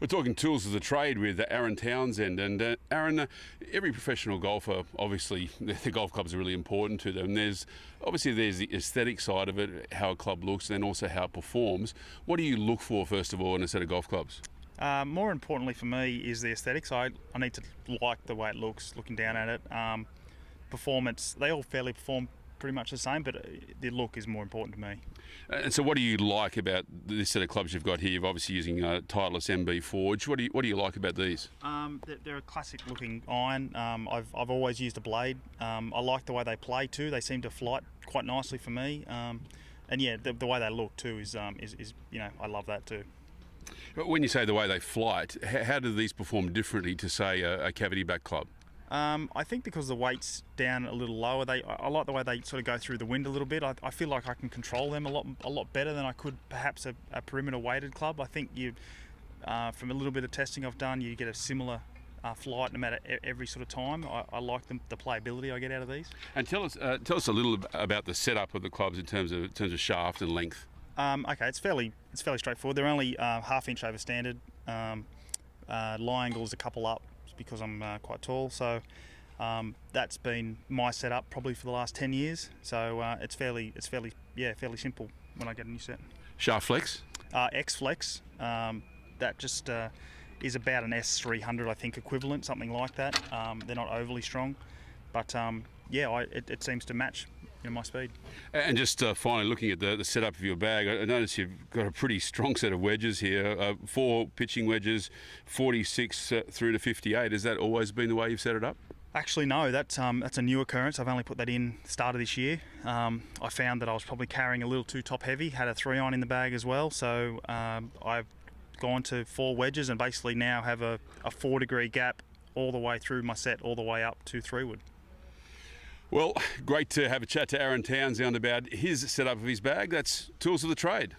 We're talking tools of the trade with Aaron Townsend. And Aaron, every professional golfer, obviously, the golf clubs are really important to them. There's the aesthetic side of it, how a club looks, and then also how it performs. What do you look for, first of all, in a set of golf clubs? More importantly for me is the aesthetics. I need to like the way it looks, looking down at it. Performance, they all fairly perform pretty much the same, but the look is more important to me. And so what do you like about this set of clubs you've got here? You're obviously using Titleist MB Forge. What do you like about these? They're a classic looking iron. I've always used a blade. I like the way they play too. They seem to flight quite nicely for me. And yeah, the way they look too is I love that too. When you say the way they flight, how do these perform differently to, say, a cavity back club? I think because the weight's down a little lower, I like the way they sort of go through the wind a little bit. I feel like I can control them a lot better than I could perhaps a perimeter weighted club. I think from a little bit of testing I've done, you get a similar flight no matter every sort of time. I like the playability I get out of these. And tell us a little about the setup of the clubs in terms of shaft and length. Okay, it's fairly straightforward. They're only half inch over standard. Lie angle's a couple up because I'm quite tall, so that's been my setup probably for the last 10 years. So it's fairly simple when I get a new set. Shaft flex? X flex. That just is about an S300, I think, equivalent, something like that. They're not overly strong, but it seems to match my speed. And just finally, looking at the setup of your bag, I notice you've got a pretty strong set of wedges here. 4 pitching wedges, 46 through to 58. Has that always been the way you've set it up? Actually, no. That's a new occurrence. I've only put that in start of this year. I found that I was probably carrying a little too top heavy. Had a 3-iron in the bag as well, so I've gone to 4 wedges and basically now have a 4-degree gap all the way through my set, all the way up to 3-wood. Well, great to have a chat to Aaron Townsend about his setup of his bag. That's Tools of the Trade.